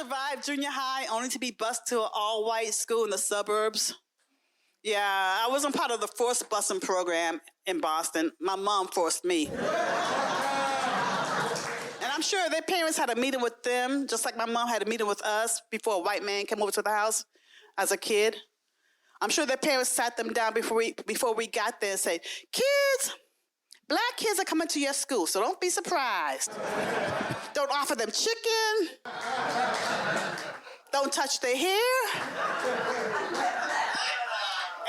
survived junior high only to be bused to an all-white school in the suburbs. Yeah, I wasn't part of the forced busing program in Boston. My mom forced me. And I'm sure their parents had a meeting with them, just like my mom had a meeting with us before a white man came over to the house as a kid. I'm sure their parents sat them down before we got there and said, kids, black kids are coming to your school, so don't be surprised. Don't offer them chicken. Don't touch their hair.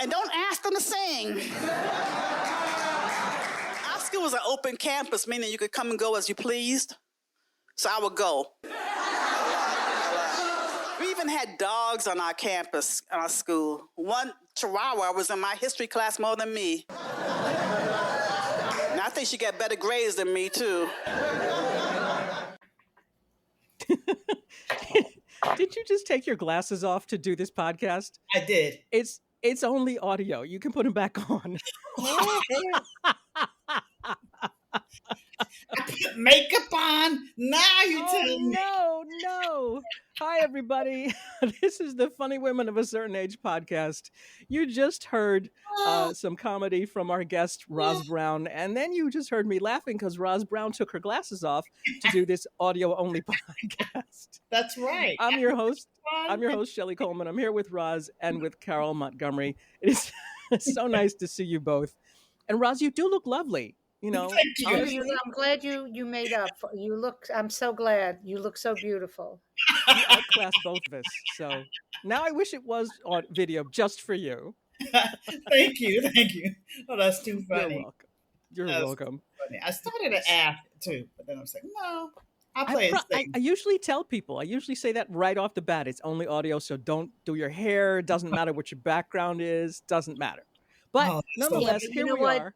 And don't ask them to sing. Our school was an open campus, meaning you could come and go as you pleased. So I would go. We even had dogs on our campus, on our school. One Chihuahua was in my history class more than me. And I think she got better grades than me, too. Did you just take your glasses off to do this podcast? I did. It's only audio. You can put them back on. I put makeup on. Now you tell me. No. Hi, everybody. This is the Funny Women of a Certain Age podcast. You just heard some comedy from our guest, Roz Browne, and then you just heard me laughing because Roz Browne took her glasses off to do this audio-only podcast. That's right. I'm your host, Shelly Colman. I'm here with Roz and with Carole Montgomery. It is so nice to see you both. And Roz, you do look lovely. You know, thank you. Honestly, I'm glad you made up. I'm so glad. You look so beautiful. You outclassed both of us. So now I wish it was on video just for you. Thank you. Oh, that's too funny. You're welcome. Funny. I started to ask too, but then I was like, no, I'll play it safe. I usually tell people, I usually say that right off the bat. It's only audio, so don't do your hair. It doesn't matter what your background is. Doesn't matter. But nonetheless, here we are.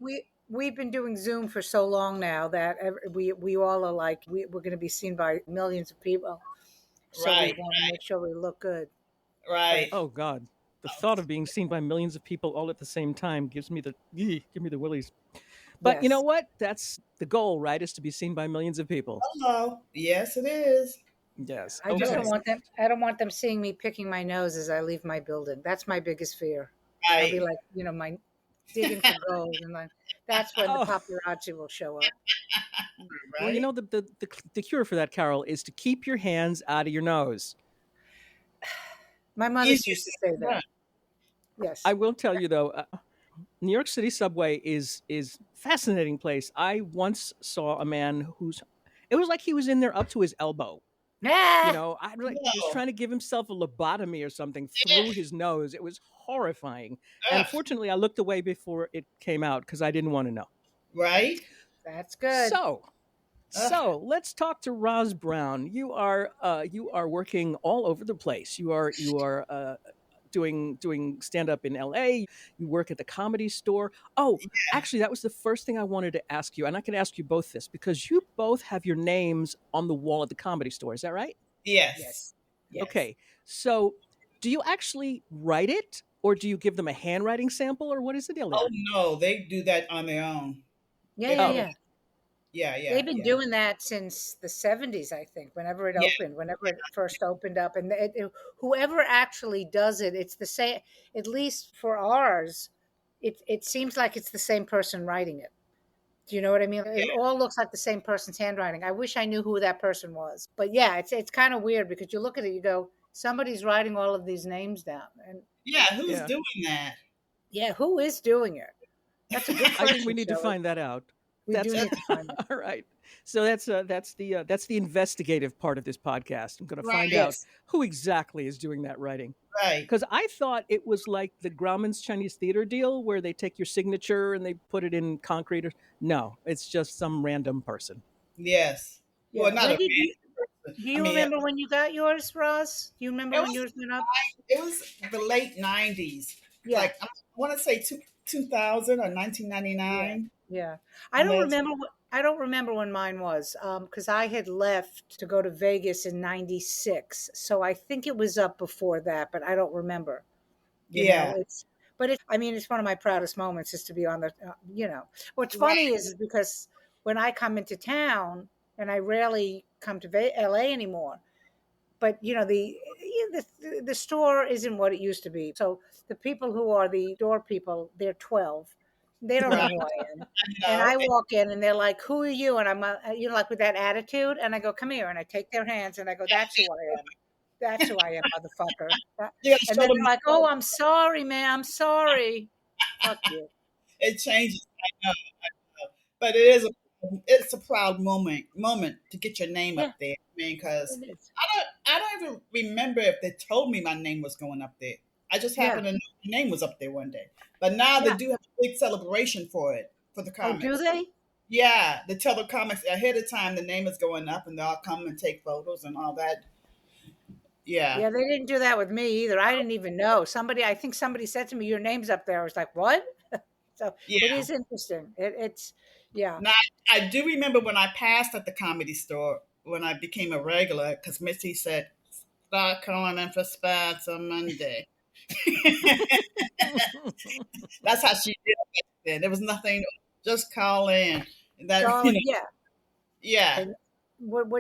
We've been doing Zoom for so long now that we all are like, we're going to be seen by millions of people. So we want to make sure we look good. Right. Oh, God. The thought of being seen by millions of people all at the same time give me the willies. But yes. You know what? That's the goal, right? Is to be seen by millions of people. Hello. Yes, it is. Yes. I just don't want them. I don't want them seeing me picking my nose as I leave my building. That's my biggest fear. I'll be like, my digging for gold, and that's when the paparazzi will show up. Right? Well, the cure for that, Carole, is to keep your hands out of your nose. My mother used to say that. Yes, I will tell you though, New York City subway is fascinating place. I once saw a man it was like he was in there up to his elbow. He was trying to give himself a lobotomy or something through his nose. It was horrifying. And fortunately, I looked away before it came out because I didn't want to know. Right? That's good. So let's talk to Roz Browne. You are working all over the place. You are doing stand-up in LA. You work at the Comedy Store. Oh, actually, that was the first thing I wanted to ask you. And I can ask you both this because you both have your names on the wall at the Comedy Store. Is that right? Yes. Okay. So do you actually write it or do you give them a handwriting sample or what is the deal there? Oh, no. They do that on their own. Yeah. Yeah. They've been doing that since the 70s, I think, whenever it opened, whenever it first opened up. And whoever actually does it, it's the same, at least for ours, it seems like it's the same person writing it. Do you know what I mean? It all looks like the same person's handwriting. I wish I knew who that person was. But yeah, it's kind of weird because you look at it, you go, somebody's writing all of these names down. And who's doing that? Yeah, who is doing it? That's a good question. I think we need to find that out. We do need to find it. All right. So that's the investigative part of this podcast. I'm going to find out who exactly is doing that writing. Right. Because I thought it was like the Grauman's Chinese Theater deal where they take your signature and they put it in concrete. No, it's just some random person. Yes. Yeah. Well, not a Do you remember when you got yours, Roz? Do you remember when yours went up? It was the late 90s. Yeah. Like I want to say 2000 or 1999. Yeah. I don't remember when mine was because I had left to go to Vegas in 96. So I think it was up before that, but I don't remember. You know, it's one of my proudest moments is to be on the, What's funny is because when I come into town, and I rarely come to LA anymore, but the store isn't what it used to be. So the people who are the door people, they're 12. They don't know who I am. And I walk in and they're like, "Who are you?" And I'm, like with that attitude. And I go, "Come here." And I take their hands and I go, "That's who I am. That's who I am, motherfucker." And then they're like, "Oh, I'm sorry, man. I'm sorry." Fuck you. It changes. I know. But it's a proud moment to get your name up there. I mean, because I don't even remember if they told me my name was going up there. I just happened to know my name was up there one day. But now they do have a big celebration for the comics. Oh, do they? Yeah, they tell the comics ahead of time the name is going up, and they'll come and take photos and all that. Yeah. Yeah, they didn't do that with me either. I didn't even know. I think somebody said to me, "Your name's up there." I was like, "What?" So it is interesting. It's yeah. Now, I do remember when I passed at the Comedy Store, when I became a regular, because Missy said, "Start calling in for spots on Monday." That's how she did it back then. There was nothing, just call in. Yeah. And what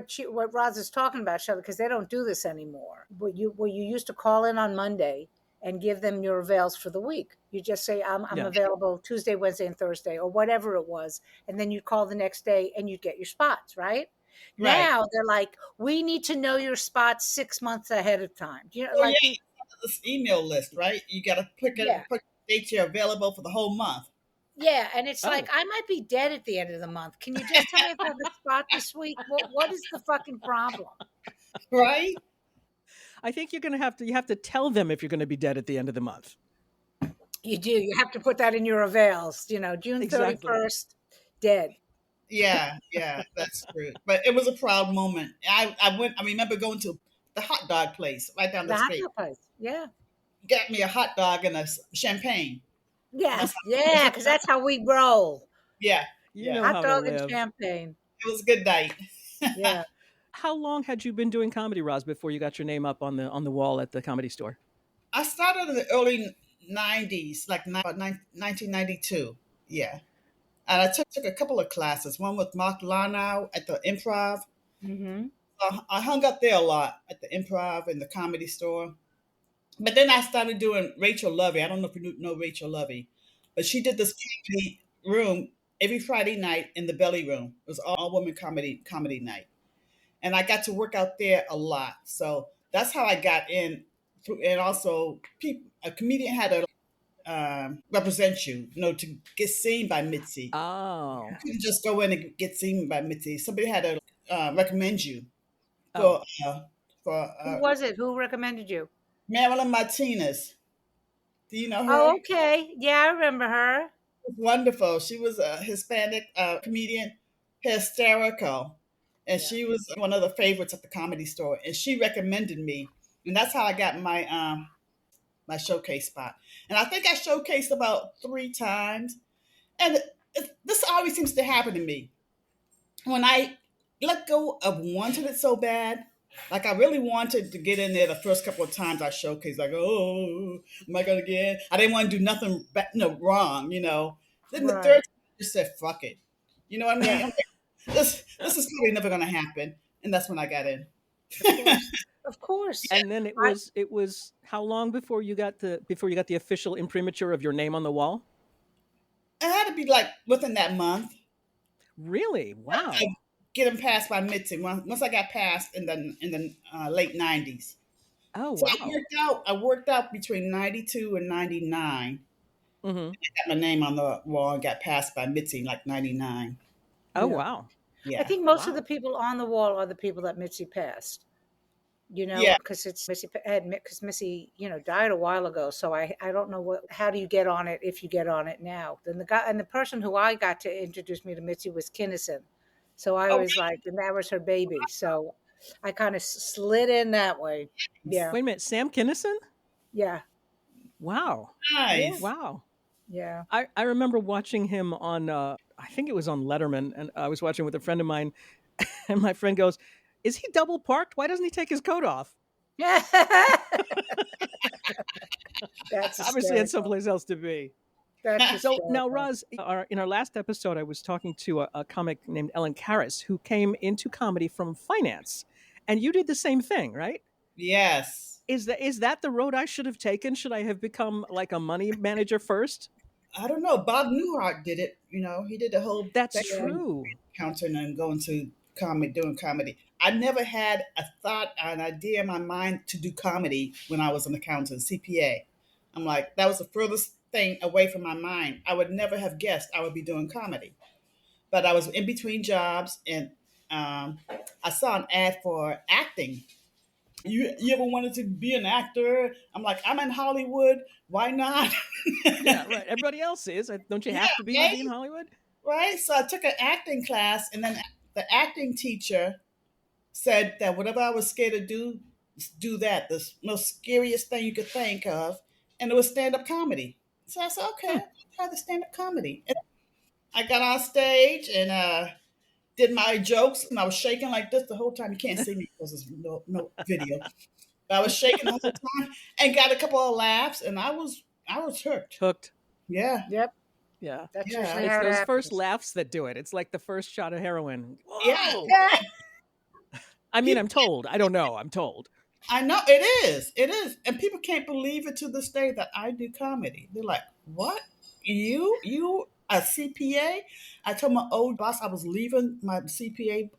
Roz is talking about, Shelly, because they don't do this anymore. What you used to call in on Monday and give them your avails for the week. You just say, I'm available Tuesday, Wednesday, and Thursday, or whatever it was. And then you'd call the next day and you'd get your spots, right? Now they're like, "We need to know your spots 6 months ahead of time." This email list, right? You got to put dates you're available for the whole month. Yeah, and it's like, I might be dead at the end of the month. Can you just tell me if I have a spot this week? What is the fucking problem? Right? I think you have to tell them if you're going to be dead at the end of the month. You do. You have to put that in your avails. June 31st, dead. Yeah, that's true. But it was a proud moment. I remember going to the hot dog place right down the street. The hot dog place, yeah. Got me a hot dog and a champagne. Yes, because that's how we roll. Yeah. Hot dog and champagne. It was a good night. Yeah. How long had you been doing comedy, Roz, before you got your name up on the wall at the Comedy Store? I started in the early 90s, like 1992. Yeah. And I took a couple of classes, one with Mark Larnow at the Improv. Mm-hmm. I hung up there a lot at the Improv and the Comedy Store. But then I started doing Rachel Lovey. I don't know if you know Rachel Lovey, but she did this comedy room every Friday night in the Belly Room. It was all women comedy night. And I got to work out there a lot. So that's how I got in. And also, a comedian had to represent you, to get seen by Mitzi. Oh. You couldn't just go in and get seen by Mitzi. Somebody had to recommend you. Who was it? Who recommended you? Marilyn Martinez. Do you know her? Oh, okay. Yeah, I remember her. Wonderful. She was a Hispanic comedian, hysterical. And she was one of the favorites at the Comedy Store. And she recommended me. And that's how I got my my showcase spot. And I think I showcased about 3 times. And this always seems to happen to me. When I let go of wanting it so bad, like I really wanted to get in there the first couple of times I showcased, like, oh, am I going to get in? I didn't want to do nothing wrong, Then the third time I just said, fuck it. You know what I mean? Yeah. This is probably never going to happen. And that's when I got in. Of course. And then it was how long before you got the official imprimatur of your name on the wall? It had to be like within that month. Really? Wow. Getting passed by Mitzi once I got passed in the late 90s. Oh, so wow. I worked out between 92 and 99. Mm-hmm. I got my name on the wall and got passed by Mitzi in like 99. Oh, wow. Yeah. I think most of the people on the wall are the people that Mitzi passed. Because Missy, died a while ago. So I don't know how do you get on it if you get on it now? Then the person who I got to introduce me to Mitzi was Kinnison. So I was and that was her baby. So I kind of slid in that way. Yeah. Wait a minute, Sam Kinnison? Yeah. Wow. Nice. Wow. Yeah. I remember watching him on, I think it was on Letterman, and I was watching with a friend of mine, and my friend goes, "Is he double parked? Why doesn't he take his coat off?" Yeah. That's obviously had someplace else to be. So now, Roz, in our last episode, I was talking to a comic named Ellen Karras who came into comedy from finance, and you did the same thing, right? Yes. Is that the road I should have taken? Should I have become like a money manager first? I don't know. Bob Newhart did it. He did the whole That's thing on true. counting and going to comedy, doing comedy. I never had a thought, an idea in my mind to do comedy when I was an accountant, CPA. I'm like, that was the furthest thing away from my mind. I would never have guessed I would be doing comedy. But I was in between jobs, and I saw an ad for acting. You ever wanted to be an actor? I'm like, I'm in Hollywood. Why not? Yeah, right. Everybody else is. Don't you Yeah, have to be to be in Hollywood? right. So I took an acting class, and then the acting teacher said that whatever I was scared to do that. The most scariest thing you could think of, and it was stand up comedy. So I said, okay, I'll try the stand up comedy. And I got on stage and did my jokes, and I was shaking like this the whole time. You can't see me because there's no video. But I was shaking the whole time and got a couple of laughs, and I was hooked. Hooked. Yeah. Yep. Yeah. That's Yeah. usually It's how it those happens. first laughs that do it. It's like the first shot of heroin. Whoa! Yeah. I mean, I'm told. I don't know. I'm told. I know it is. It is. And people can't believe it to this day that I do comedy. They're like, what? You a CPA? I told my old boss I was leaving my CPA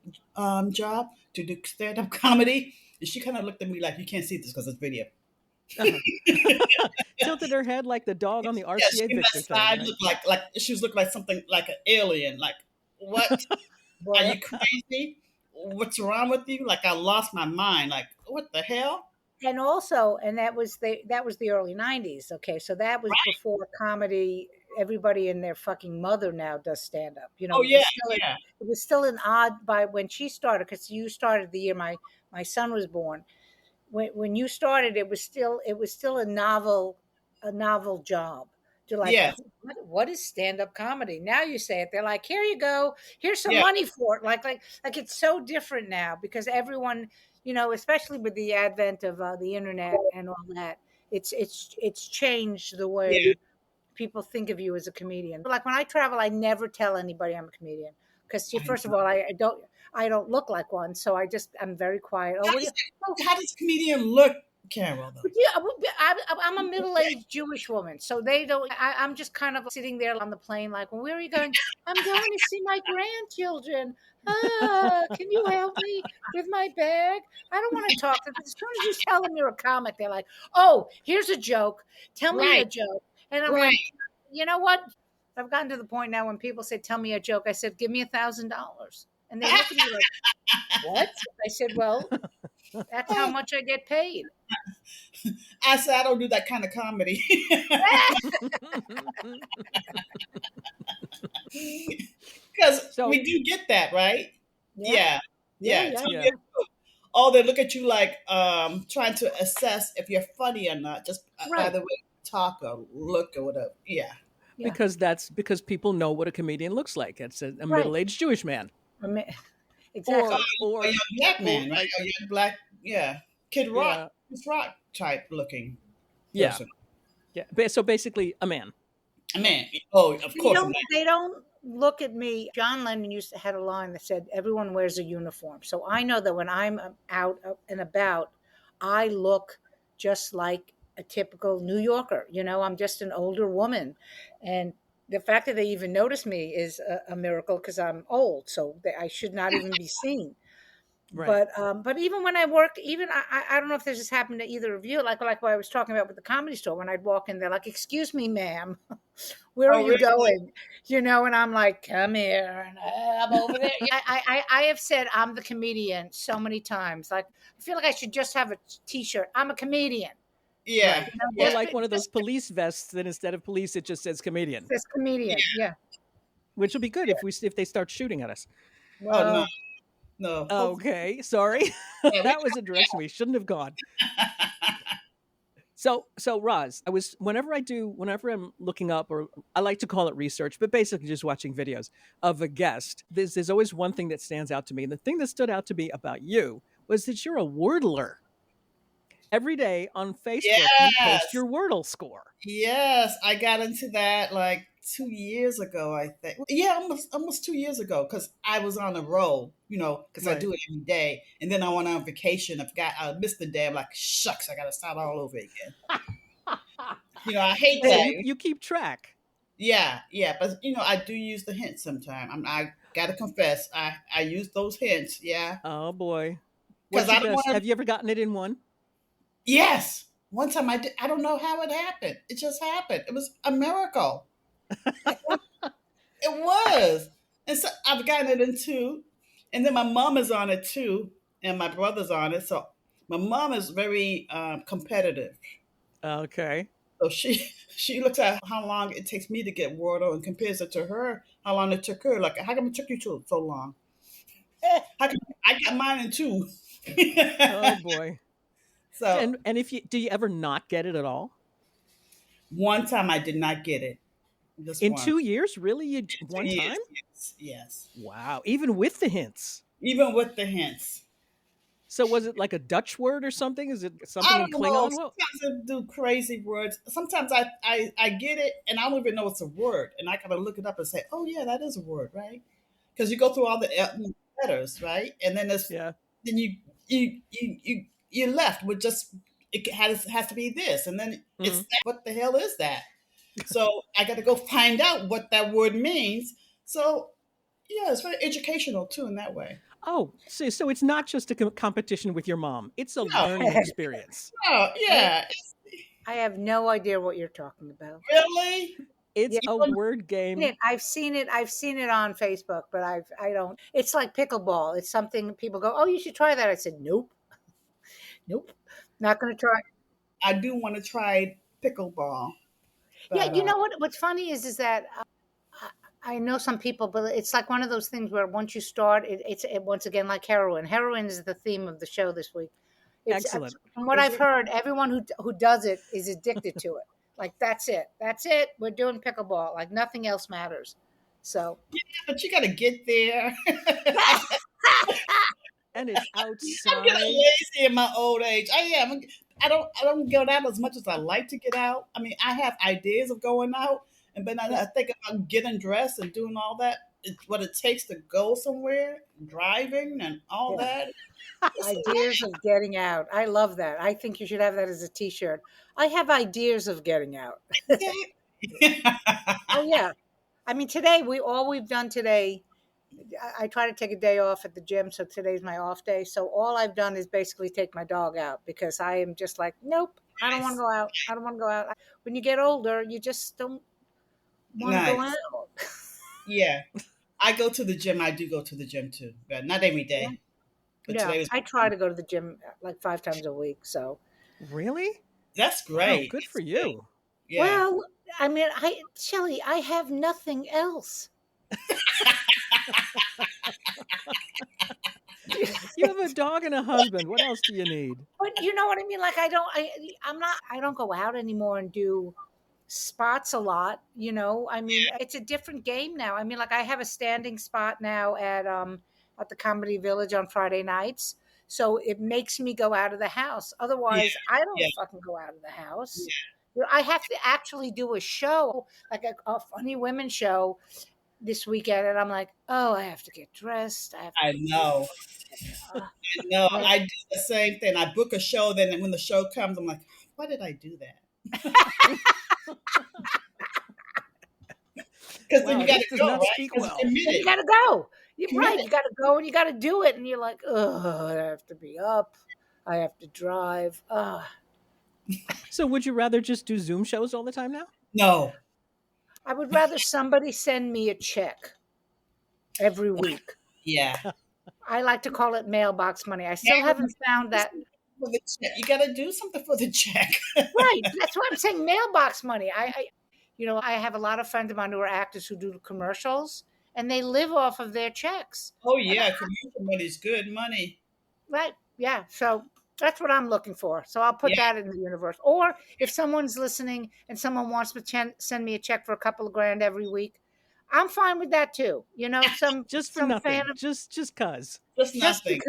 job to do stand-up comedy. And she kind of looked at me like, you can't see this because it's video. Tilted her head like the dog on the RCA Yeah, she Victor thing. side Right? looked like she was looking like something like an alien. Like, what? Boy, Are you crazy? What's wrong with you? Like, I lost my mind. Like, what the hell? and also, and that was the early '90s. Okay, so that was before comedy. Everybody and their fucking mother now does stand up. Oh it yeah, was still, yeah, it was still an odd by when she started, because you started the year my son was born. When you started, it was still a novel job. You're like, yes, what is stand up comedy? Now you say it, they're like, here you go, here's some yeah, money for it. Like it's so different now because everyone, especially with the advent of the internet and all that, it's changed the way yeah. people think of you as a comedian. Like when I travel, I never tell anybody I'm a comedian because I first of know. all, I don't look like one, so I'm very quiet. Oh, How what do does, you? how does comedian look, Carole? Though. Yeah, I'm a middle-aged Jewish woman, so they don't. I'm just kind of sitting there on the plane, like, well, where are you going? I'm going to see my grandchildren. Can you help me with my bag? I don't want to talk to them. As soon as you tell them you're a comic, they're like, oh, here's a joke. Tell me a Right, joke. And I'm right. like, you know what? I've gotten to the point now when people say, tell me a joke, I said, give me $1,000. And they look at me like, what? I said, well, that's how much I get paid. I said I don't do that kind of comedy because So- we do get that, right? Yeah, yeah. Yeah. Tell me a joke. Oh, they look at you like trying to assess if you're funny or not, just by the way you talk or look or whatever. Yeah. Yeah. Because people know what a comedian looks like. It's a middle-aged Jewish man. Exactly. Or you're a black man, right? Or you're black, yeah. Kid Rock, Chris Rock type looking person. Yeah. So basically, a man. A man. Oh, of course. They don't look at me. John Lennon had a line that said, everyone wears a uniform. So I know that when I'm out and about, I look just like a typical New Yorker. I'm just an older woman. And the fact that they even notice me is a miracle because I'm old. So I should not even be seen. Right. But even when I worked, I don't know if this has happened to either of you, like what I was talking about with the Comedy Store, when I'd walk in, they're like, excuse me, ma'am, where are you going? And I'm like, come here, and I'm over there. I have said I'm the comedian so many times. Like, I feel like I should just have a T-shirt. I'm a comedian. Yeah. Or like one of those police vests that instead of police, it just says comedian. It says comedian, yeah. Which will be good if they start shooting at us. Oh, no. Okay, sorry. That was a direction we shouldn't have gone. So Roz, whenever I'm looking up, or I like to call it research, but basically just watching videos of a guest, there's always one thing that stands out to me. And the thing that stood out to me about you was that you're a Wordler. Every day on Facebook, you post your Wordle score. Yes, I got into that like 2 years ago, I think. Yeah, almost 2 years ago, because I was on a roll, because I Right. do it every day. And then I went on vacation. I missed the day. I'm like, shucks, I got to start all over again. I hate So that. you keep track. Yeah, yeah. But, I do use the hints sometimes. I got to confess, I use those hints. Yeah. Oh boy. Because What's your I don't want best? to. Have you ever gotten it in one? Yes. One time I did. I don't know how it happened. It just happened. It was a miracle. It was. And so I've gotten it in two. And then my mom is on it too. And my brother's on it. So my mom is very competitive. Okay. So she looks at how long it takes me to get Wordle and compares it to her, how long it took her. Like, how come it took you so long? How come I got mine in two? Oh boy. So And if you do you ever not get it at all? one time I did not get it. Just In one. 2 years? Really? One 2 years. time? Yes. Yes. Wow. Even with the hints. Even with the hints. So was it like a Dutch word or something? Is it something I in don't know. Klingon? Well, Sometimes I do crazy words. Sometimes I get it and I don't even know it's a word. And I gotta look it up and say, oh yeah, that is a word, right? Because you go through all the letters, right? And then yeah. then you're left with just has to be this. And then it's Mhm. what the hell is that? So I gotta go find out what that word means. So yeah, it's very educational too in that way. Oh, so it's not just a competition with your mom. It's a No, learning experience. oh yeah. I have no idea what you're talking about. Really? It's Yeah. a word game. I've seen it. I've seen it on Facebook, but I don't. It's like pickleball. It's something people go, "Oh, you should try that." I said, "Nope, nope, not going to try." I do want to try pickleball. Yeah, But you know what? What's funny is that I know some people, but it's like one of those things where once you start, it's once again like heroin. Heroin is the theme of the show this week. It's Excellent. from what is I've it? heard, everyone who does it is addicted to it. Like that's it. That's it. We're doing pickleball. Like nothing else matters. So But you got to get there. And it's I'm getting outside. lazy in my old age. I am. I don't go out as much as I like to get out. I mean, I have ideas of going out, and then I think about getting dressed and doing all that. It's what it takes to go somewhere, driving and all yeah. that. Ideas of getting out. I love that. I think you should have that as a T-shirt. I have ideas of getting out. Oh yeah. I mean, today we've done today. I try to take a day off at the gym, so today's my off day. So all I've done is basically take my dog out because I am just like, nope, I don't want to Nice. go out. I don't want to go out. When you get older, you just don't want to go Nice. out. Yeah. I go to the gym. I do go to the gym too, but not every Yeah. day. But Yeah, today was. I try to go to the gym like 5 times a week. So, Really? That's Wow, great. good for That's great. you. Yeah. well, I mean, Shelly, I have nothing else. You have a dog and a husband. What else do you need? But you know what I mean? Like I don't go out anymore and do spots a lot, I mean, it's a different game now. I mean, like I have a standing spot now at the Comedy Village on Friday nights. So it makes me go out of the house. Yeah. Otherwise, I don't Yeah. fucking go out of the house. Yeah. I have to actually do a show, like a funny women show this weekend, and I'm like, oh, I have to get dressed. I have I to know. uh, I know. uh, I do the same thing. I book a show, then when the show comes, I'm like, why did I do that? Because then Wow, you got this to does go, not right? speak Because well. you're then you committed. gotta go. You're right. Committed. You gotta go and you gotta do it, and you're like, oh, I have to be up. I have to drive. So would you rather just do Zoom shows all the time now? No. I would rather somebody send me a check every week. Yeah. I like to call it mailbox money. I still haven't found that. For the check. You got to do something for the check. Right. That's what I'm saying. Mailbox money. I have a lot of friends of mine who are actors who do commercials, and they live off of their checks. Oh, And yeah. Commercial money's good money. right. Yeah. So that's what I'm looking for. So I'll put Yeah. that in the universe. Or if someone's listening and someone wants to send me a check for a couple of grand every week, I'm fine with that too. Just for Some nothing. fan of Just cuz. Just just nothing.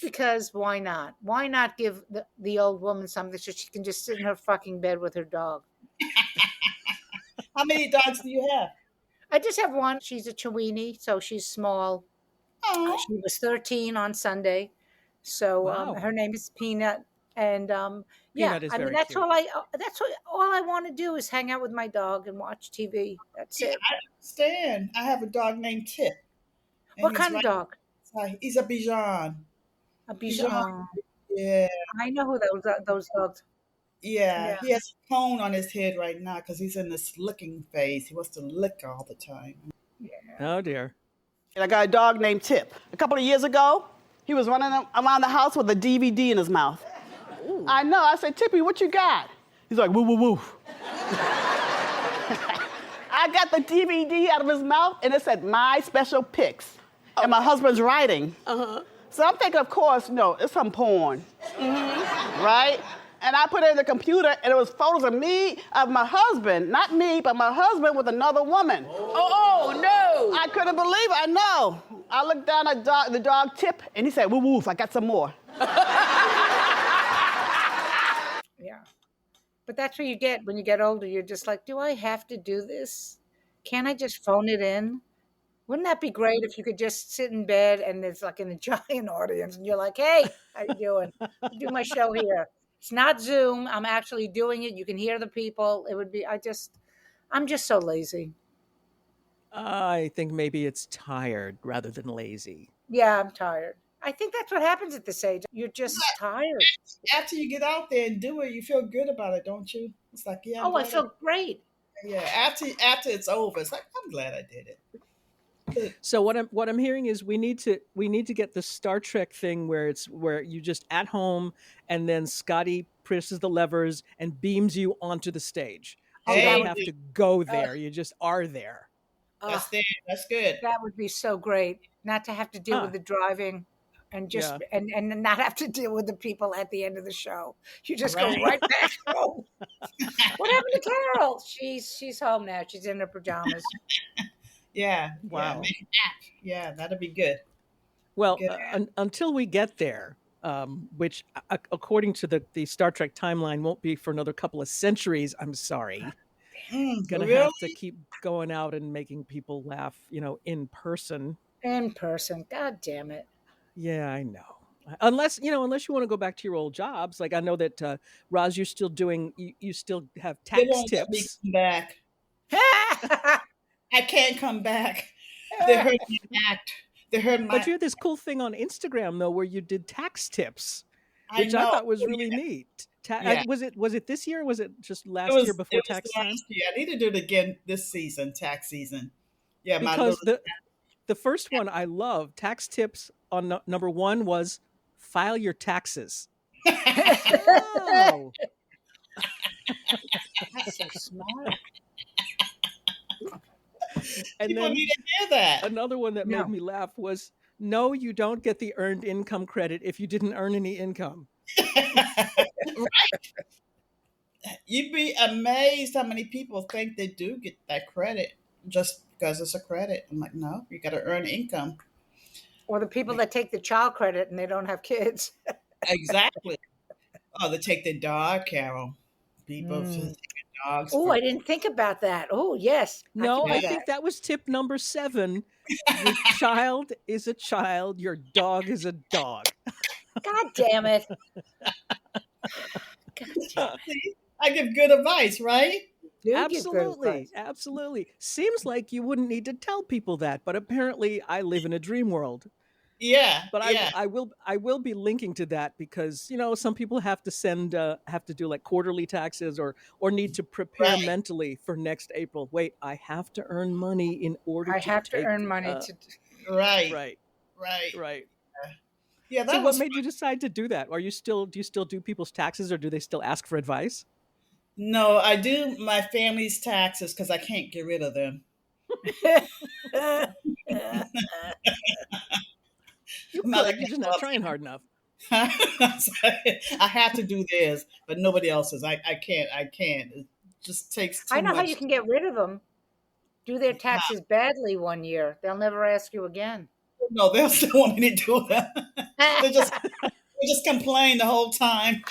because why not? Why not give the old woman something so she can just sit in her fucking bed with her dog? How many dogs do you have? I just have one. She's a Chiweenie, so she's small. Oh, She was 13 on Sunday. So Wow. her name is Peanut. And yeah, Peanut is I mean, very that's cute. all I want to do is hang out with my dog and watch TV. That's yeah, it. I understand. I have a dog named Tip, and What he's kind of right. dog? He's a Bichon. A Bichon. Bichon. Yeah, I know who those dogs. yeah. Yeah. He has a cone on his head right now because he's in this licking phase. He wants to lick all the time. Oh dear. And I got a dog named Tip. A couple of years ago, he was running around the house with a DVD in his mouth. Ooh. I know. I said, Tippy, what you got? He's like, woo, woo, woo. I got the DVD out of his mouth, and it said, My Special Picks. And my husband's writing. Uh-huh. So I'm thinking, of course, no, it's some porn. Mm-hmm. Right? And I put it in the computer, and it was photos of me, of my husband, not me, but my husband with another woman. Oh, no. I couldn't believe it, I know. I looked down at the dog Tip, and he said, woo, woof, I got some more. Yeah. But that's what you get when you get older. You're just like, do I have to do this? Can't I just phone it in? Wouldn't that be great if you could just sit in bed and there's like in a giant audience and you're like, hey, how you doing? I do my show here. It's not Zoom. I'm actually doing it. You can hear the people. It would be, I'm just so lazy. I think maybe it's tired rather than lazy. Yeah, I'm tired. I think that's what happens at this age. You're just tired. After you get out there and do it, you feel good about it, don't you? It's like, yeah. I feel great. Yeah, after it's over, it's like, I'm glad I did it. So what I'm hearing is we need to get the Star Trek thing where you just at home and then Scotty presses the levers and beams you onto the stage. So you don't have to go there. You just are there. That's good. That would be so great. Not to have to deal with the driving and just and not have to deal with the people at the end of the show. You just go right back home. What happened to Carole? She's home now. She's in her pajamas. Yeah. Wow. Yeah, that'd be good. Well, until we get there, which according to the Star Trek timeline won't be for another couple of centuries. I'm sorry. Gonna have to keep going out and making people laugh, in person. In person. God damn it. Yeah, I know. Unless you want to go back to your old jobs. Like I know that Roz, you're still doing. You still have tax tips. Let me come back. I can't come back. They heard me act. They heard my. But you had this cool thing on Instagram though, where you did tax tips, which I thought was really neat. Was it this year? Or was it just last year before tax time? Yeah, I need to do it again this season, tax season. Yeah, because the first one I love, tax tips on number 1 was file your taxes. Oh. That's so smart. And People then need to hear that. Another one that made me laugh was, no, you don't get the earned income credit if you didn't earn any income. Right. You'd be amazed how many people think they do get that credit just because it's a credit. I'm like, no, you got to earn income. Or the people that take the child credit and they don't have kids. Exactly. Oh, they take the dog, Carole. People take dogs. Oh, I didn't think about that. Oh, yes. No, I think that was tip number 7. Your child is a child. Your dog is a dog. God damn it. I give good advice, right? Absolutely. Seems like you wouldn't need to tell people that, but apparently I live in a dream world. Yeah. But I will be linking to that because, some people have to do like quarterly taxes or need to prepare mentally for next April. Wait, I have to earn money in order to earn money to. Right. Yeah. So what made you decide to do that? Do you still do people's taxes or do they still ask for advice? No, I do my family's taxes because I can't get rid of them. You're just not trying hard enough. I have to do theirs, but nobody else's. I can't. It just takes too much. I know how you can get rid of them. Do their taxes badly one year. They'll never ask you again. No, they'll still want me to do that. They just complain the whole time.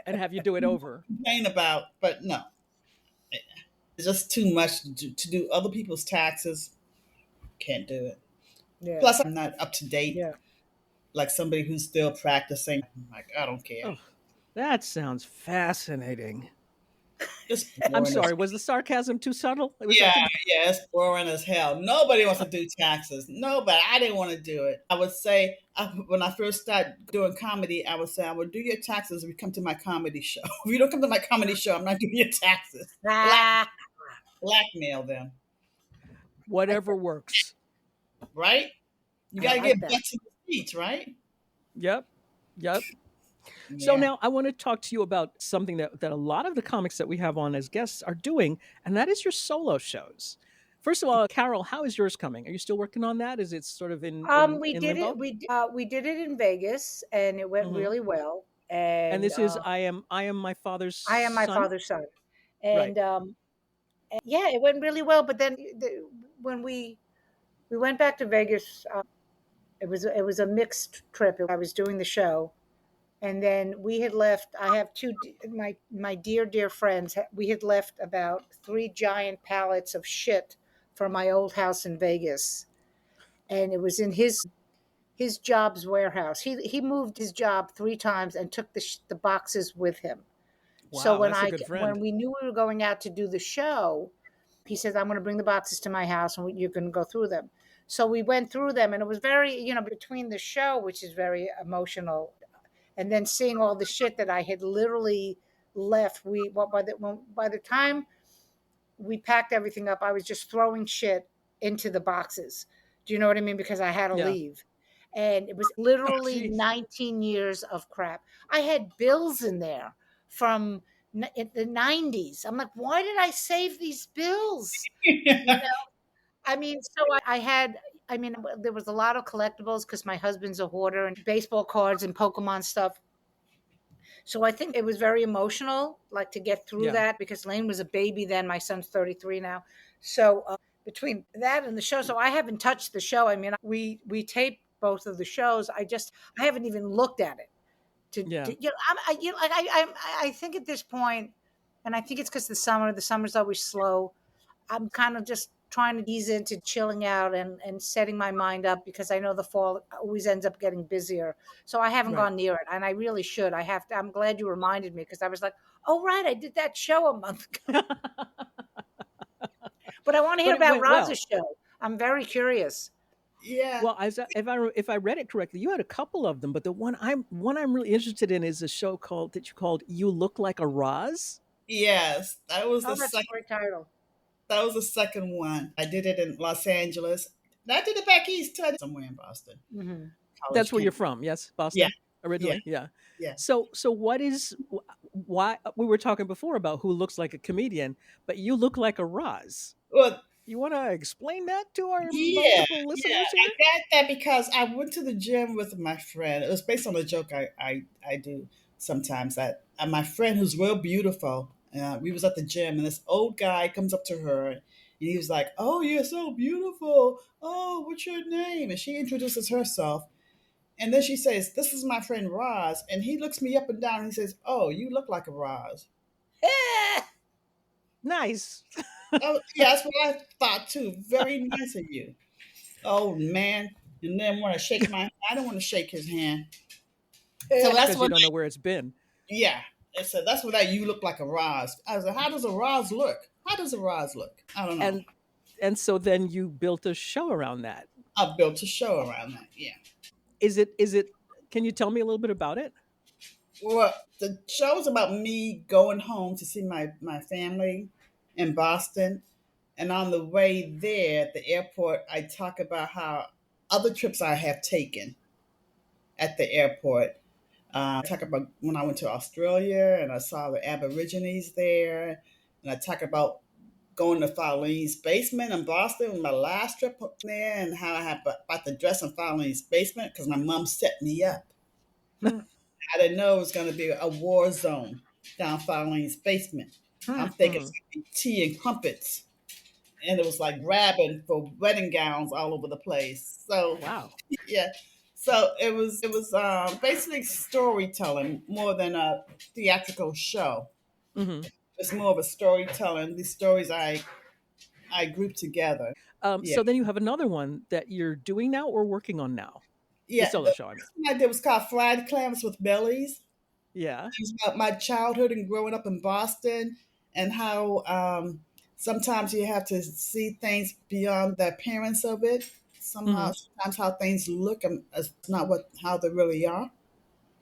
And have you do it over. Complain about, but no. It's just too much to do other people's taxes. Can't do it. Yeah. Plus, I'm not up to date. Yeah. Like somebody who's still practicing. Like, I don't care. Oh, that sounds fascinating. It's I'm boring. sorry. Was the sarcasm too subtle? It was Yeah, like yeah, it's boring as hell. Nobody wants to do taxes. Nobody. I didn't want to do it. I would say when I first started doing comedy, I would say I would do your taxes if you come to my comedy show. If you don't come to my comedy show, I'm not doing your taxes. Blackmail them, whatever works. right? You got to like get that. butts in the seats, right? Yep. Yep. So Yeah. now I want to talk to you about something that a lot of the comics that we have on as guests are doing, and that is your solo shows. First of all, Carole, how is yours coming? Are you still working on that? Is it sort of We in did limbo? it. We did it in Vegas, and it went Hmm. really well. And And this is I am my father's I am my son. father's son, Right. and yeah, it went really well. But then when we went back to Vegas, it was a mixed trip. I was doing the show, and then we had left. I have my dear friends. We had left about 3 giant pallets of shit from my old house in Vegas, and it was in his job's warehouse. He moved his job 3 times and took the boxes with him. So Wow, that's a good friend. when we knew we were going out to do the show, he says, "I'm going to bring the boxes to my house, and you can go through them." So we went through them, and it was very, between the show, which is very emotional, and then seeing all the shit that I had literally left. By the time we packed everything up, I was just throwing shit into the boxes. Do you know what I mean? Because I had to Yeah. leave. And it was Oh, literally jeez. 19 years of crap. I had bills in there from the 90s. I'm like, why did I save these bills? You know? I mean, so there was a lot of collectibles because my husband's a hoarder, and baseball cards and Pokemon stuff. So I think it was very emotional, like to get through Yeah. that, because Lane was a baby then. My son's 33 now. So between that and the show, so I haven't touched the show. I mean, we taped both of the shows. I haven't even looked at it. Yeah. I think at this point, and I think it's because the summer's always slow. I'm kind of just trying to ease into chilling out and setting my mind up, because I know the fall always ends up getting busier. So I haven't Right. gone near it, and I really should. I'm glad you reminded me, because I was like, oh, right, I did that show a month ago. But I want to hear But it about went well. Roz's show. I'm very curious. Yeah. Well, if I read it correctly, you had a couple of them, but the one I'm really interested in is a show that you called "You Look Like a Roz." Yes. That was Oh, the that's a second. great title. That was the second one. I did it in Los Angeles. I did it back east too. I did it somewhere in Boston. Mm-hmm. That's where you're from, yes, Boston, Yeah. originally, yeah. Yeah. So why we were talking before about who looks like a comedian, but you look like a Roz. Well, You want to explain that to our yeah, multiple listeners yeah. here? I got that because I went to the gym with my friend. It was based on a joke I do sometimes. That my friend, who's real beautiful, we was at the gym, and this old guy comes up to her, and he was like, "Oh, you're so beautiful. Oh, what's your name?" And she introduces herself, and then she says, "This is my friend Roz," and he looks me up and down, and he says, "Oh, you look like a Roz." Nice. Oh, yeah, that's what I thought too. Very nice of you. Oh man, and then want to shake my hand. I don't want to shake his hand. So that's Because you what. don't know where it's been. Yeah. And so that's what you look like a Roz. I was like, how does a Roz look? How does a Roz look? I don't know. And so then you built a show around that. I built a show around that. Yeah. Is it can you tell me a little bit about it? Well, the show's about me going home to see my family in Boston. And on the way there at the airport, I talk about how other trips I have taken at the airport. I talk about when I went to Australia and I saw the Aborigines there. And I talk about going to Filene's basement in Boston, my last trip up there, and how I had bought the dress in Filene's basement because my mom set me up. I didn't know it was going to be a war zone down Filene's basement. I'm thinking it's going to be tea and crumpets. And it was like grabbing for wedding gowns all over the place. So Wow. yeah, so it was basically storytelling more than a theatrical show. Hmm. It's more of a storytelling. These stories I group together. Yeah. So then you have another one that you're doing now or working on now. The Yeah. solo show, I mean. First one I did was called Fried Clams with Bellies. Yeah. It was about my childhood and growing up in Boston, and how sometimes you have to see things beyond the appearance of it. Mm-hmm. Sometimes how things look is not how they really are.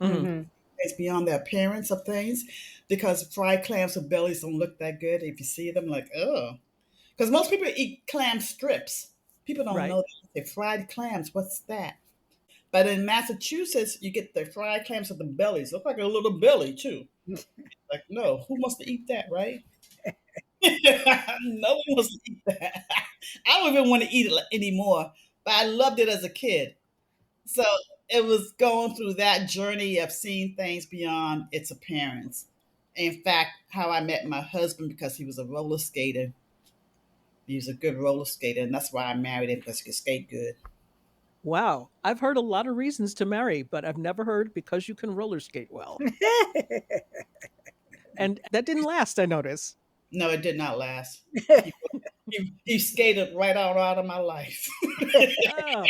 Mm-hmm. Mm-hmm. It's beyond the appearance of things, because fried clams with bellies don't look that good. If you see them, like, oh, because most people eat clam strips. People don't Right. know that. They fried clams. What's that? But in Massachusetts, you get the fried clams with the bellies. Look like a little belly too. Like, no, who wants to eat that, right? No one wants to eat that. I don't even want to eat it anymore. But I loved it as a kid. So it was going through that journey of seeing things beyond its appearance. In fact, how I met my husband, because he was a roller skater. He was a good roller skater, and that's why I married him, because he could skate good. Wow. I've heard a lot of reasons to marry, but I've never heard because you can roller skate well. And that didn't last, I notice. No, it did not last. He skated right out of my life. Oh,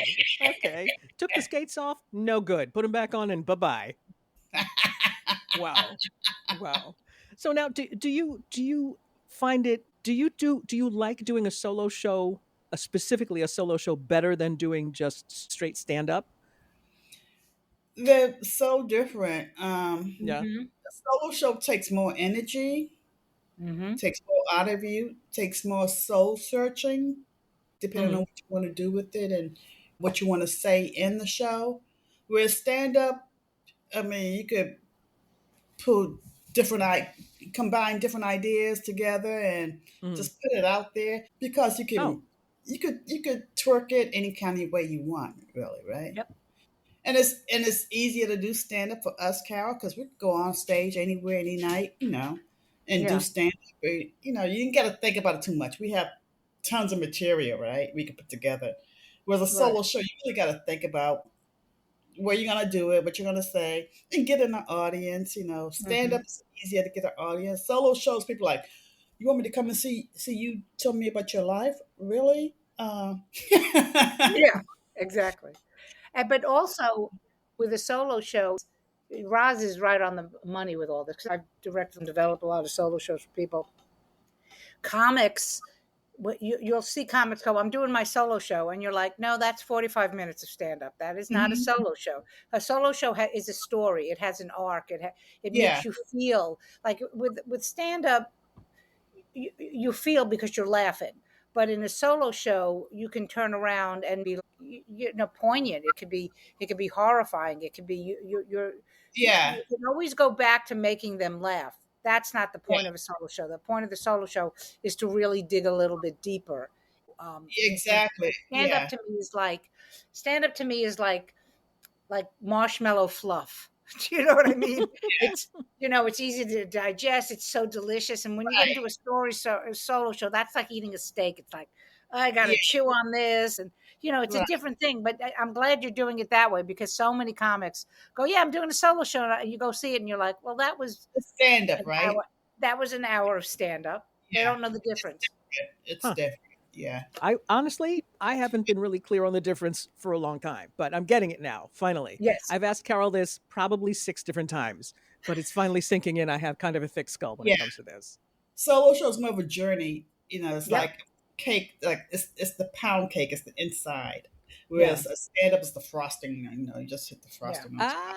okay. Took the skates off? No good. Put them back on and bye-bye. Wow. Wow. So now do you find it do you like doing a solo show, specifically a solo show, better than doing just straight stand up? They're so different. Yeah. Mm-hmm. A solo show takes more energy, Mm-hmm. takes more out of you, takes more soul searching, depending Mhm. on what you want to do with it and what you want to say in the show. Whereas stand up, I mean, you could put combine different ideas together and Mhm. just put it out there, because Oh. you could twerk it any kind of way you want, really, right? Yep. And it's easier to do stand up for us, Carol, because we could go on stage anywhere, any night, and do Yeah. stand up. You ain't got to think about it too much. We have tons of material, right? We can put together. Whereas a Right. solo show, you really got to think about where you're gonna do it, what you're gonna say, and get an audience. Stand Mm-hmm. up is easier to get an audience. Solo shows, people like, you want me to come and see you tell me about your life? Really? Yeah. Exactly. But also with a solo show, Roz is right on the money with all this, because I've directed and developed a lot of solo shows for people. Comics, you'll see comics go, I'm doing my solo show. And you're like, no, that's 45 minutes of stand up. That is not a Mhm. solo show. A solo show is a story. It has an arc. It Yeah, makes you feel like with stand up, you feel because you're laughing. But in a solo show, you can turn around and be, poignant. It could be horrifying. It could be yeah, you can always go back to making them laugh. That's not the yeah, point of a solo show. The point of the solo show is to really dig a little bit deeper. And exactly. stand up Yeah, to me is like stand up to me is like marshmallow fluff. Do you know what I mean? It's it's easy to digest. It's so delicious. And when you get right. into a solo show, that's like eating a steak. It's like I got Yeah, to chew on this, and it's a right. different thing. But I'm glad you're doing it that way, because so many comics go, "Yeah, I'm doing a solo show," and you go see it, and you're like, "Well, that was It's stand up, an right? hour. That was an hour of stand up." They Yeah, don't know the difference. it's Huh. different. Yeah, I haven't been really clear on the difference for a long time, but I'm getting it now, finally. Yes. I've asked Carol this probably 6 different times, but it's finally sinking in. I have kind of a thick skull when yeah. it comes to this. Solo shows more of a journey. It's Yep. like cake. Like it's the pound cake. It's the inside. Yeah. Whereas a stand up is the frosting. You just hit the Yeah. frosting on top.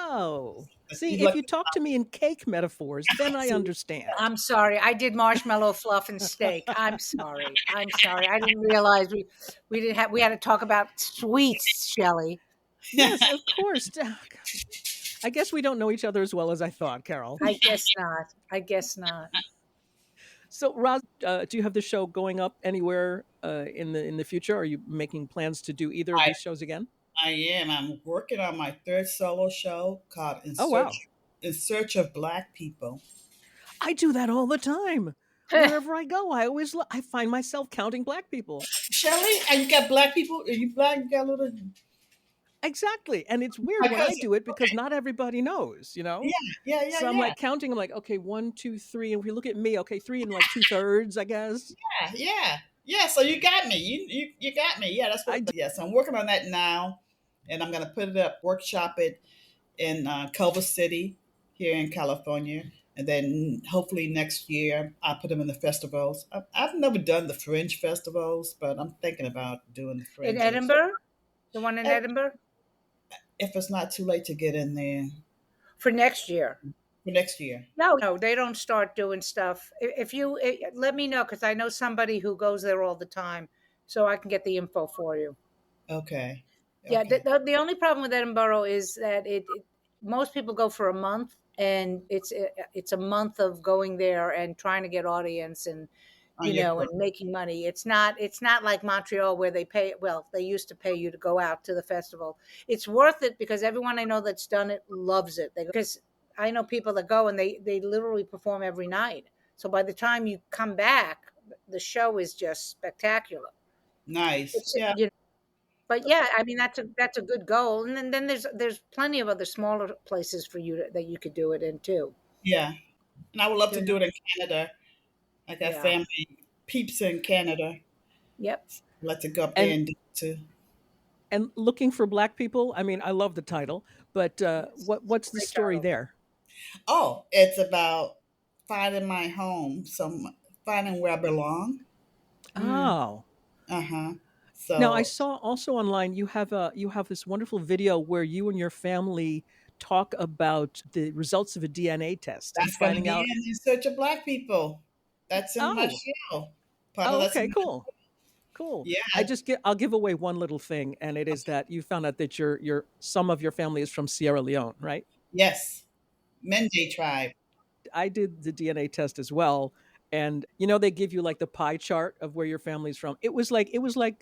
Oh. See, You if look. you talk to me in cake metaphors, then I See, understand. I'm sorry. I did marshmallow fluff and steak. I'm sorry. I'm sorry. I didn't realize we had to talk about sweets, Shelly. Yes, of course. I guess we don't know each other as well as I thought, Carol. I guess not. I guess not. So, Roz, do you have the show going up anywhere in the future? Are you making plans to do either of I these shows again? I am. I'm working on my third solo show called Oh, wow. In Search of Black People. I do that all the time. Wherever I go, I find myself counting black people. Shelly, and you got black people. Are you black? You got a little. Exactly. And it's weird My when I cousin. do it because Okay. not everybody knows, Yeah, yeah, yeah, So I'm yeah, like counting. I'm like, okay, 1, 2, 3. And if you look at me, okay, 3 and like 2/3, I guess. yeah, yeah, yeah. So you got me. You got me. Yeah, that's I what. Yeah. So I'm working on that now, and I'm gonna put it up, workshop it in Culver City here in California, and then hopefully next year I'll put them in the festivals. I've never done the Fringe festivals, but I'm thinking about doing the In Fringes. Edinburgh, the one in And Edinburgh if it's not too late to get in there for next year. for next year. No, they don't start doing stuff. If you let me know, because I know somebody who goes there all the time, so I can get the info for you. Okay. Yeah, Okay. the only problem with Edinburgh is that most people go for a month, and it's a month of going there and trying to get audience and On your and making money. It's not like Montreal where they pay. Well, they used to pay you to go out to the festival. It's worth it because everyone I know that's done it loves it. Because I know people that go and they literally perform every night. So by the time you come back, the show is just spectacular. nice. It's Yeah. but yeah, I mean that's a good goal. And then there's plenty of other smaller places for you that you could do it in too. Yeah. And I would love You to know? do it in Canada. I got Yeah. family peeps in Canada. Yep. I'd like to go up there and and do it too. and looking for black people. I mean, I love the title, but what's the Great story title. there? Oh, it's about finding my home, finding where I belong. Mm. Oh. Uh huh. Now I So saw also online you have this wonderful video where you and your family talk about the results of a DNA test and that's going to finding be out. in Search of Black People. That's in my Oh. show. Part of Oh, that's in okay, my, cool. Cool. yeah. I'll give away one little thing, and it is that you found out that your some of your family is from Sierra Leone, right? Yes. Mende tribe. I did the DNA test as well, and they give you like the pie chart of where your family's from. It was like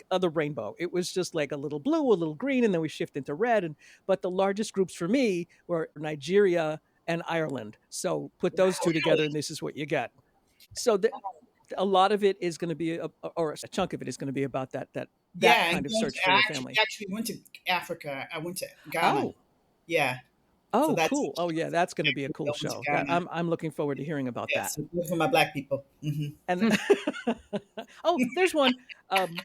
the rainbow. It was just like a little blue, a little green, and then we shift into red. And but the largest groups for me were Nigeria and Ireland. So put those two together, and this is what you get. So a lot of it is going to be, or a chunk of it is going to be about that Yeah, and kind of search for I your actually, family. actually went to Africa. I went to Ghana. Oh, Yeah. So oh, that's cool. Oh, yeah, that's going to be a cool I went to show. That Ghana. I'm looking forward to hearing about Yeah. that. So good for my black people. And oh, there's one. Um,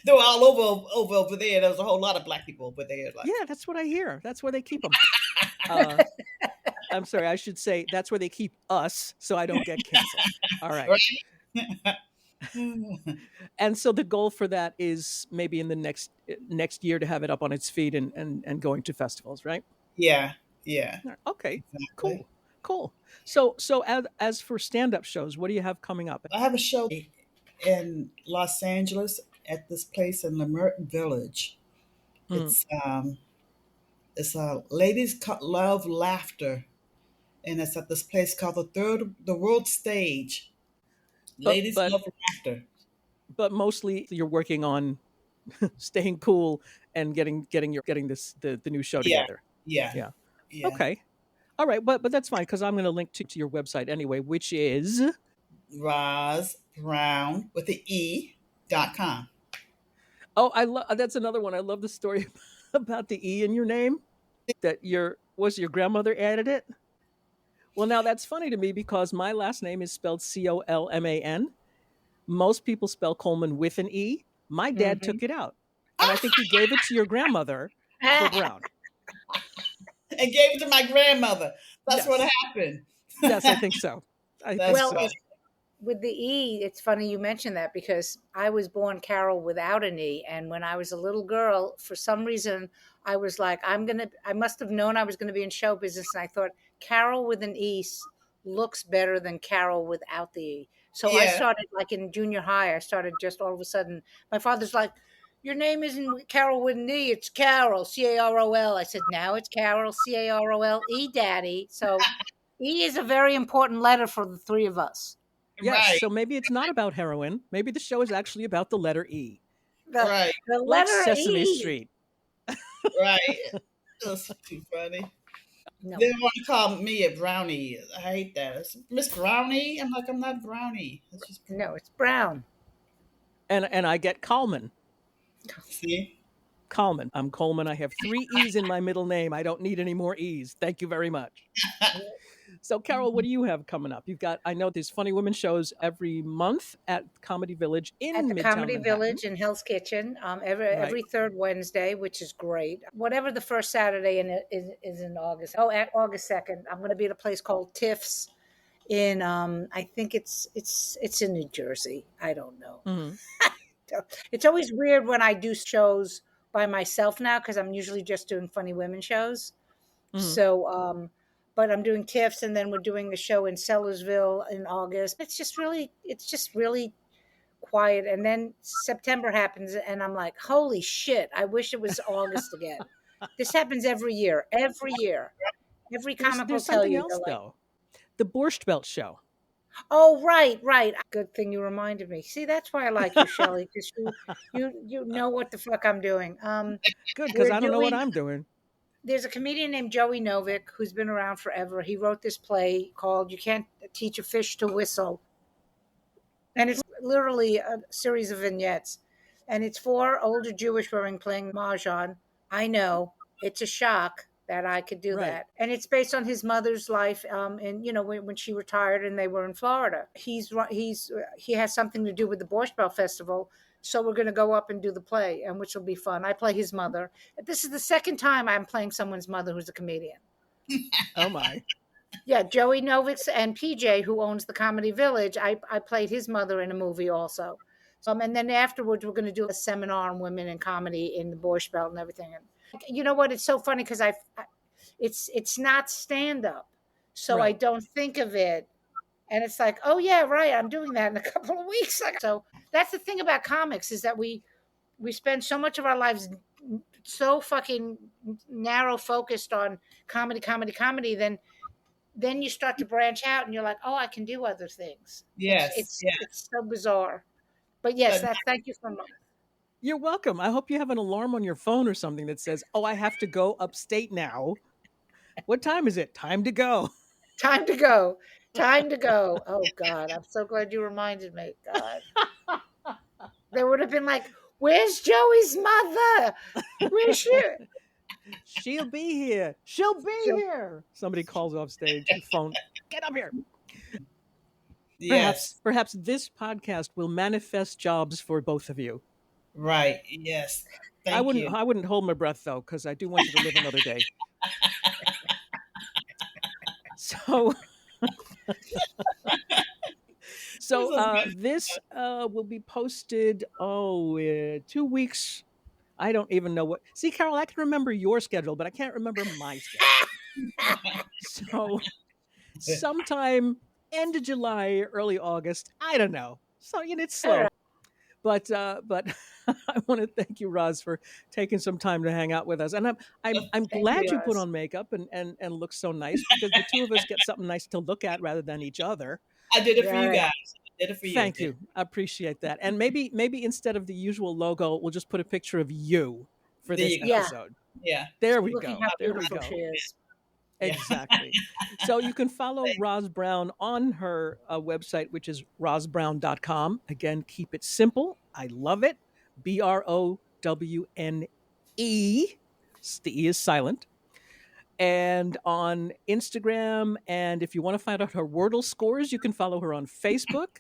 They were all over there. There was a whole lot of black people over there. Like, yeah, that's what I hear. That's where they keep them. Uh, I'm sorry, I should say that's where they keep us, so I don't get canceled. All right. right? And so the goal for that is maybe in the next year to have it up on its feet and going to festivals, right? Yeah. Yeah. Okay, Exactly. cool, cool. So as for stand up shows, what do you have coming up? I have a show in Los Angeles at this place in Leimert Village. Mm. It's a love laughter, and it's at this place called the World Stage. But Ladies but love laughter. but mostly you're working on staying cool and getting the new show Yeah. together. Yeah. Yeah. Yeah. Okay. All right. But that's fine because I'm going to link to your website anyway, which is. Roz Browne with the E.com. Oh, I love that's another one. I love the story about the E in your name. That your grandmother added it. Well, now that's funny to me because my last name is spelled Colman. Most people spell Coleman with an E. My dad Mhm. took it out, and I think he gave it to your grandmother for Brown. And gave it to my grandmother. That's what Yes, happened. yes, I think so. I think That's Well, so. funny. with the E, it's funny you mentioned that because I was born Carol without an E. And when I was a little girl, for some reason, I was like, I must have known I was going to be in show business. And I thought Carol with an E looks better than Carol without the E. So I Yeah. started like in junior high, I started just all of a sudden, my father's like, your name isn't Carol with an E, it's Carol, Carol. I said, now it's Carol, Carole, Daddy. So E is a very important letter for the three of us. Yes, Right. so maybe it's not about heroin. Maybe the show is actually about the letter E, The Right. the like letter Sesame E. Street. Right. That's too funny. No, They want to call me a brownie. I hate that. It's Miss Brownie. I'm like, I'm not brownie. It's just no, it's Brown. And I get Colman. see. Colman. I'm Colman. I have 3 E's in my middle name. I don't need any more E's. Thank you very much. So, Carole, what do you have coming up? You've got, I know there's Funny Women shows every month at Comedy Village in at the Midtown Comedy Manhattan. Village in Hell's Kitchen, every third Wednesday, which is great. Whatever the first Saturday is in August. Oh, at August 2nd, I'm going to be at a place called Tiff's in I think it's in New Jersey. I don't know. Mm-hmm. It's always weird when I do shows by myself now because I'm usually just doing Funny Women shows. Mm-hmm. So, but I'm doing Tiff's, and then we're doing a show in Sellersville in August. It's just really quiet. And then September happens, and I'm like, holy shit! I wish it was August again. This happens every year. Every comic will tell you. Else, though. The Borscht Belt show. Oh, right. Good thing you reminded me. See, that's why I like you, Shelly, because you know what the fuck I'm doing. Good, because I don't know what I'm doing. There's a comedian named Joey Novick who's been around forever. He wrote this play called "You Can't Teach a Fish to Whistle," and it's literally a series of vignettes. And it's 4 older Jewish women playing mahjong. I know it's a shock that I could do that. And it's based on his mother's life, and when she retired and they were in Florida. He has something to do with the Borscht Belt Festival, so we're going to go up and do the play, and which will be fun. I play his mother. This is the second time I'm playing someone's mother who's a comedian. Oh my! Yeah, Joey Novix and PJ, who owns the Comedy Village. I played his mother in a movie also. And then afterwards, we're going to do a seminar on women in comedy in the Borscht Belt and everything. And you know what? It's so funny because it's not stand up, so I don't think of it, and it's like, oh yeah, right, I'm doing that in a couple of weeks. So that's the thing about comics is that we spend so much of our lives so fucking narrow focused on comedy. Then you start to branch out, and you're like, oh, I can do other things. Yes, it's so bizarre. But yes, thank you so much. You're welcome. I hope you have an alarm on your phone or something that says, oh, I have to go upstate now. What time is it? Time to go. Time to go. Oh, God. I'm so glad you reminded me. God. They would have been like, where's Joey's mother? Where's she? She'll be here. She'll be here. Somebody calls off stage. Your phone. Get up here. Yes. Perhaps this podcast will manifest jobs for both of you. Right. Yes. I wouldn't hold my breath though, because I do want you to live another day. So this will be posted 2 weeks. I don't even know what. See, Carole, I can remember your schedule, but I can't remember my schedule. So sometime end of July, early August. I don't know. So it's slow. But I want to thank you, Roz, for taking some time to hang out with us. And I'm glad you put on makeup and look so nice, because the two of us get something nice to look at rather than each other. I did it for you guys. Thank you. I appreciate that. And maybe instead of the usual logo, we'll just put a picture of you for this episode. Yeah. There we go. There we go. She is. Exactly. So you can follow Roz Browne on her website, which is rozbrowne.com. Again, keep it simple. I love it. BROWNE. The E is silent. And on Instagram. And if you want to find out her Wordle scores, you can follow her on Facebook.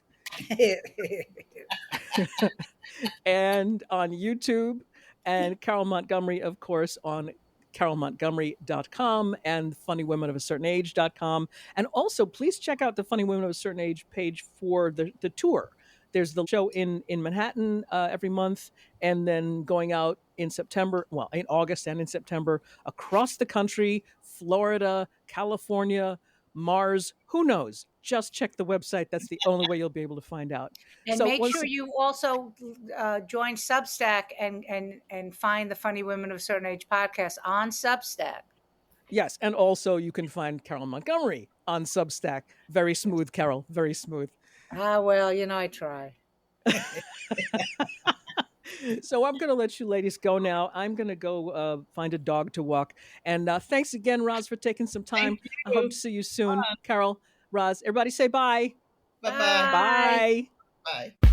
And on YouTube. And Carole Montgomery, of course, on CaroleMontgomery.com and FunnyWomenOfACertainAge.com. And also, please check out the Funny Women of a Certain Age page for the tour. There's the show in Manhattan every month, and then going out in August and in September, across the country, Florida, California, Mars, who knows? Just check the website. That's the only way you'll be able to find out. And make sure you also join Substack and find the Funny Women of a Certain Age podcast on Substack. Yes, and also you can find Carole Montgomery on Substack. Very smooth, Carole. Very smooth. Well, I try. So I'm going to let you ladies go now. I'm going to go find a dog to walk. And thanks again, Roz, for taking some time. I hope to see you soon. Carole, Roz, everybody say bye. Bye-bye. Bye. Bye.